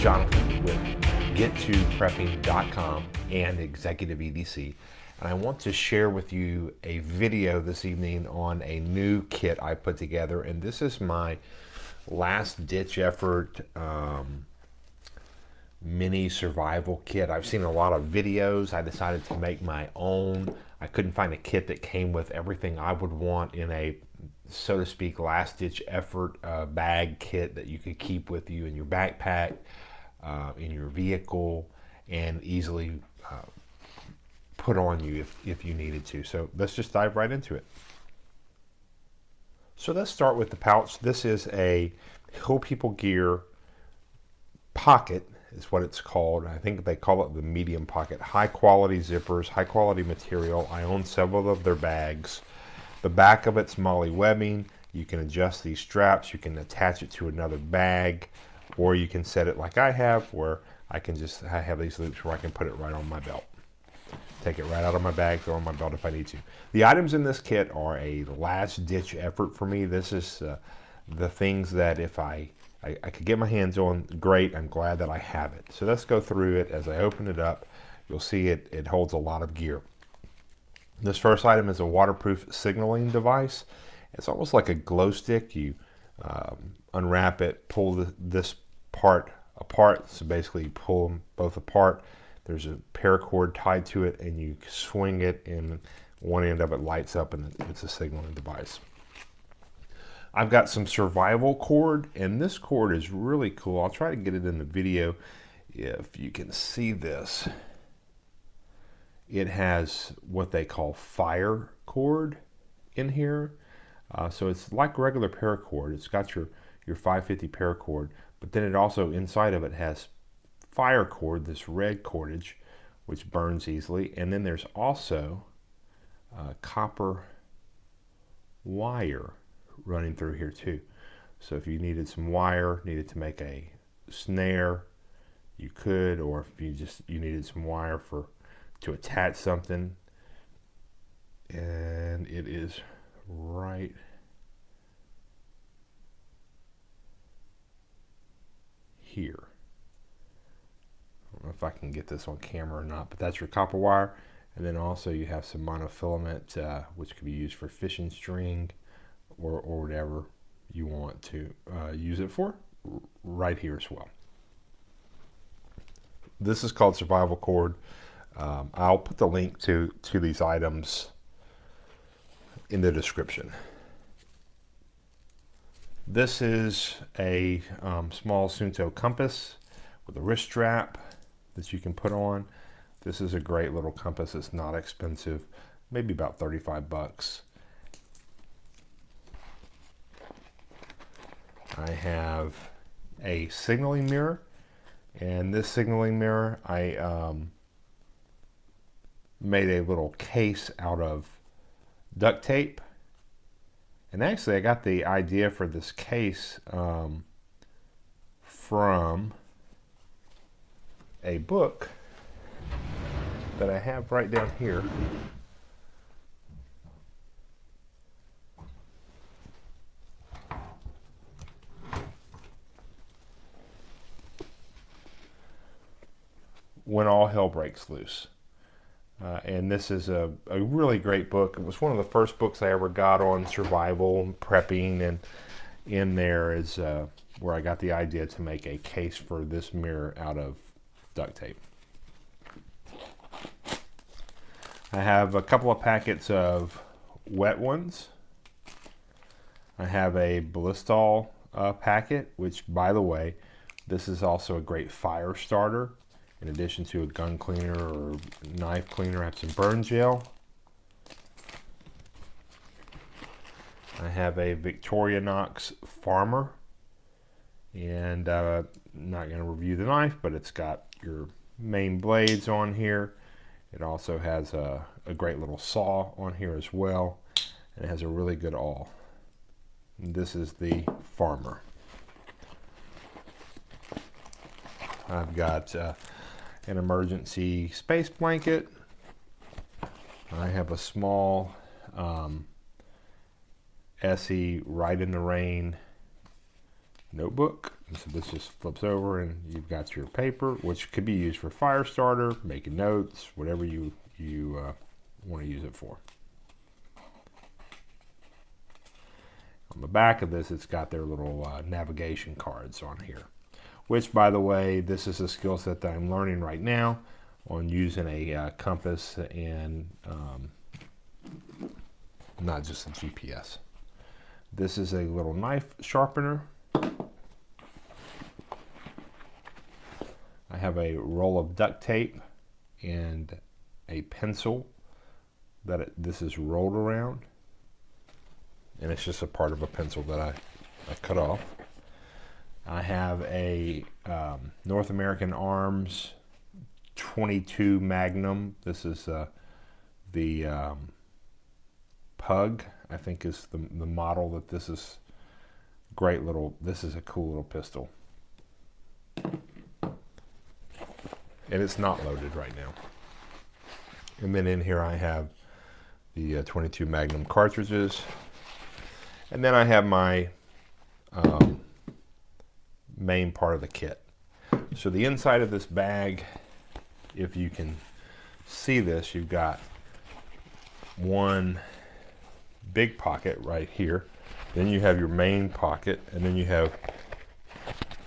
Jonathan with GetToPrepping.com and Executive EDC, and I want to share with you a video this evening on a new kit I put together. And this is my last ditch effort mini survival kit. I've seen a lot of videos. I decided to make my own. I couldn't find a kit that came with everything I would want in a, so to speak, last ditch effort bag kit that you could keep with you in your backpack, in your vehicle, and easily put on you if you needed to. So let's just dive right into it. So let's start with the pouch. This is a Hill People Gear pocket is what it's called. I think they call it the medium pocket. High quality zippers, high quality material. I own several of their bags. The back of it's MOLLE webbing. You can adjust these straps. You can attach it to another bag, or you can set it like I have, where I have these loops where I can put it right on my belt. Take it right out of my bag, throw it on my belt if I need to. The items in this kit are a last ditch effort for me. This is the things that if I could get my hands on, great. I'm glad that I have it. So let's go through it. As I open it up, you'll see it holds a lot of gear. This first item is a waterproof signaling device. It's almost like a glow stick. You unwrap it, pull this part apart. So basically you pull them both apart. There's a paracord tied to it, and you swing it, and one end of it lights up, and it's a signaling device. I've got some survival cord, and this cord is really cool. I'll try to get it in the video if you can see this. It has what they call fire cord in here. So it's like regular paracord. It's got your 550 paracord, but then it also, inside of it, has fire cord, this red cordage, which burns easily. And then there's also copper wire running through here too. So if you needed some wire, needed to make a snare, you could, or if you needed some wire to attach something. And it is right here. I don't know if I can get this on camera or not, but that's your copper wire. And then also you have some monofilament, which could be used for fishing string, or whatever you want to use it for, right here as well. This is called survival cord. I'll put the link to these items in the description. This is a small Sunto compass with a wrist strap that you can put on. This is a great little compass. It's not expensive, maybe about 35 bucks. I have a signaling mirror, and this signaling mirror I made a little case out of duct tape. And actually I got the idea for this case from a book that I have right down here. When All Hell Breaks Loose. And this is a really great book. It was one of the first books I ever got on survival and prepping, and in there is where I got the idea to make a case for this mirror out of duct tape. I have a couple of packets of wet ones. I have a Ballistol packet, which, by the way, this is also a great fire starter. In addition to a gun cleaner or knife cleaner, I have some burn gel. I have a Victorinox Farmer, and I'm not going to review the knife, but it's got your main blades on here. It also has a great little saw on here as well, and it has a really good awl. And this is the Farmer. I've got an emergency space blanket. I have a small SE Ride in the Rain notebook And so this just flips over and you've got your paper, which could be used for fire starter, making notes, whatever you want to use it for. On the back of this, it's got their little navigation cards on here, which, by the way, this is a skill set that I'm learning right now on using a compass and not just a GPS. This is a little knife sharpener. I have a roll of duct tape and a pencil that this is rolled around, and it's just a part of a pencil that I cut off. I have a North American Arms 22 Magnum. This is the Pug, I think is the model that this is. Great little, this is a cool little pistol. And it's not loaded right now. And then in here I have the 22 Magnum cartridges. And then I have my main part of the kit. So the inside of this bag, if you can see this, you've got one big pocket right here. Then you have your main pocket, and then you have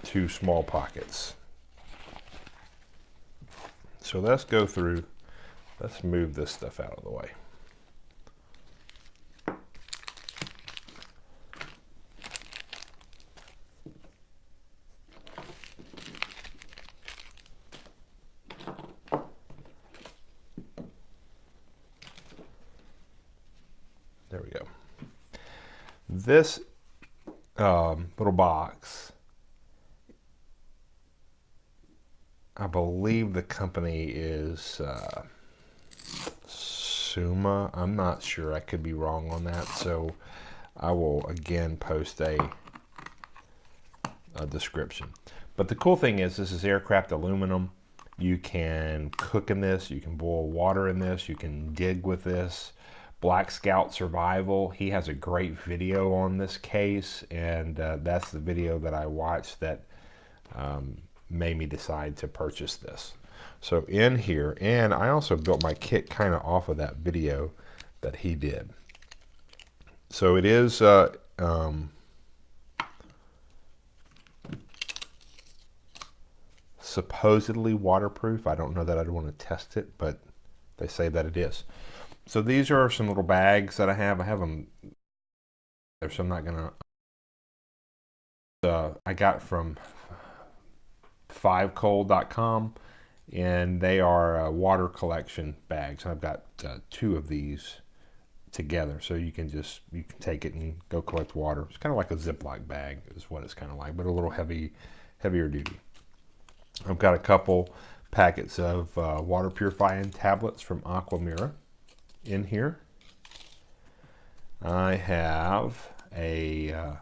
two small pockets. So let's go through, let's move this stuff out of the way. There we go. This little box, I believe the company is Suma. I'm not sure. I could be wrong on that. So I will again post a description. But the cool thing is this is aircraft aluminum. You can cook in this. You can boil water in this. You can dig with this. Black Scout Survival, he has a great video on this case, and that's the video that I watched that made me decide to purchase this. So in here, and I also built my kit kind of off of that video that he did. So it is supposedly waterproof. I don't know that I'd want to test it, but they say that it is. So these are some little bags that I have. I have them there, so I'm not gonna. I got from 5cold.com, and they are water collection bags. I've got two of these together, so you can take it and go collect water. It's kind of like a Ziploc bag, is what it's kind of like, but a little heavier duty. I've got a couple packets of water purifying tablets from Aquamira in here. I have a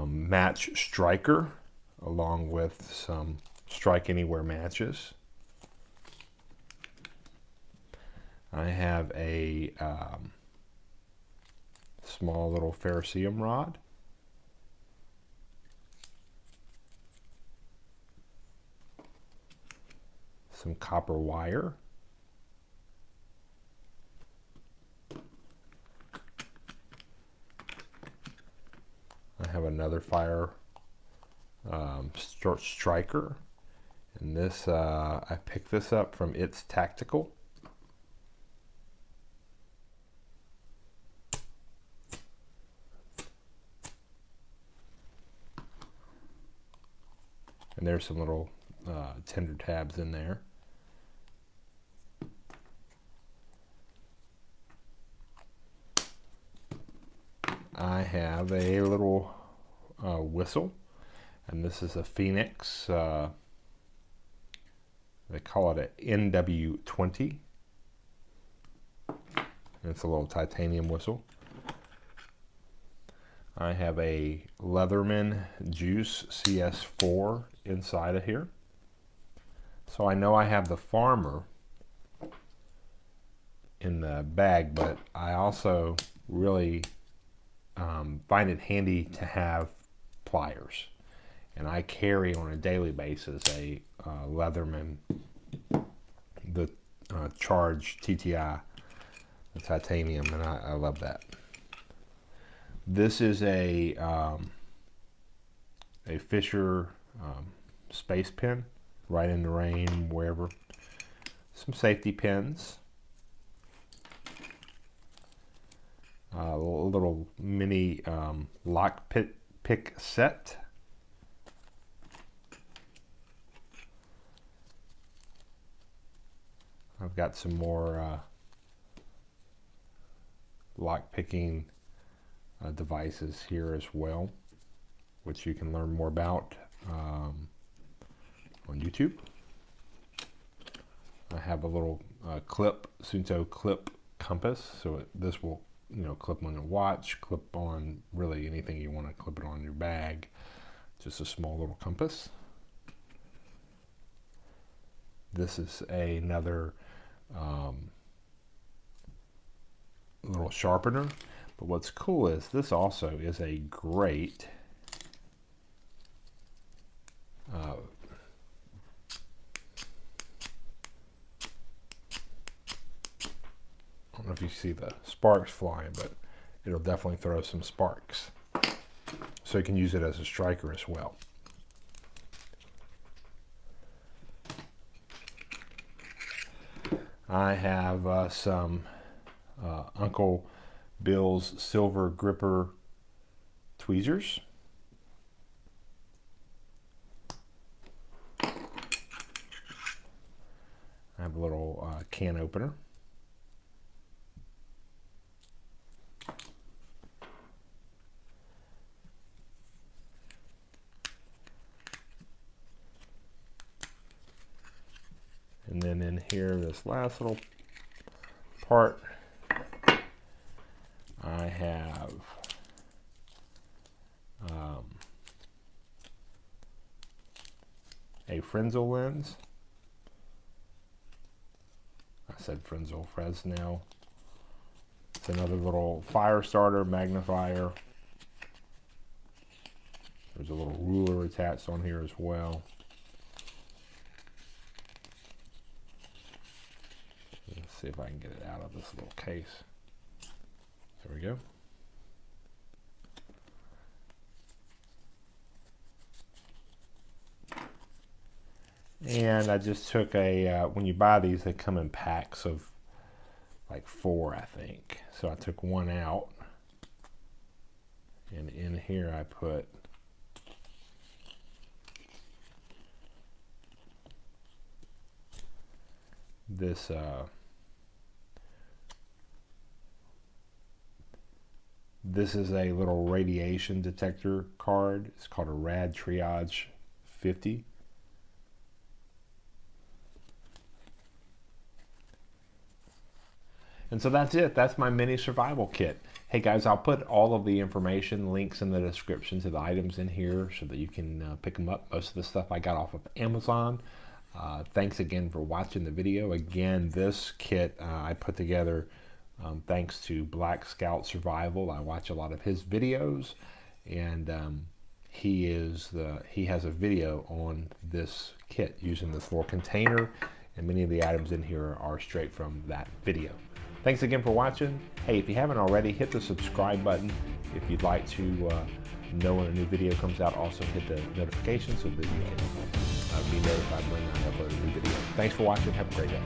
match striker along with some Strike Anywhere matches. I have a small little ferrocerium rod. Some copper wire. I have another fire striker, and this I picked this up from It's Tactical. And there's some little tender tabs in there. I have a little whistle, and this is a Phoenix. They call it an NW20. It's a little titanium whistle. I have a Leatherman Juice CS4 inside of here. So I know I have the Farmer in the bag, but I also really find it handy to have pliers. and I carry on a daily basis a Leatherman, the Charge TTI, the titanium, and I love that. This is a Fisher space pen, right in the rain, wherever. Some safety pins. A little mini lock pick set. I've got some more lock picking devices here as well, which you can learn more about on YouTube. I have a little Suunto clip compass, so this will, clip on your watch, clip on really anything you want to clip it on your bag. Just a small little compass. This is another little sharpener, but what's cool is this also is a great I don't know if you see the sparks flying, but it'll definitely throw some sparks. So you can use it as a striker as well. I have some Uncle Bill's silver gripper tweezers. I have a little can opener. And then in here, this last little part, I have a Fresnel lens. I said Fresnel. It's another little fire starter magnifier. There's a little ruler attached on here as well. Let's see if I can get it out of this little case. There we go. And I just took when you buy these, they come in packs of like 4, I think. So I took one out, and in here I put this this is a little radiation detector card. It's called a Rad Triage 50. And so that's it. That's my mini survival kit. Hey guys, I'll put all of the information, links in the description to the items in here so that you can pick them up. Most of the stuff I got off of Amazon. Thanks again for watching the video. Again, this kit I put together thanks to Black Scout Survival. I watch a lot of his videos, and he has a video on this kit using this little container, and many of the items in here are straight from that video. Thanks again for watching. Hey, if you haven't already, hit the subscribe button. If you'd like to know when a new video comes out, also hit the notification so that you can be notified when I upload a new video. Thanks for watching. Have a great day.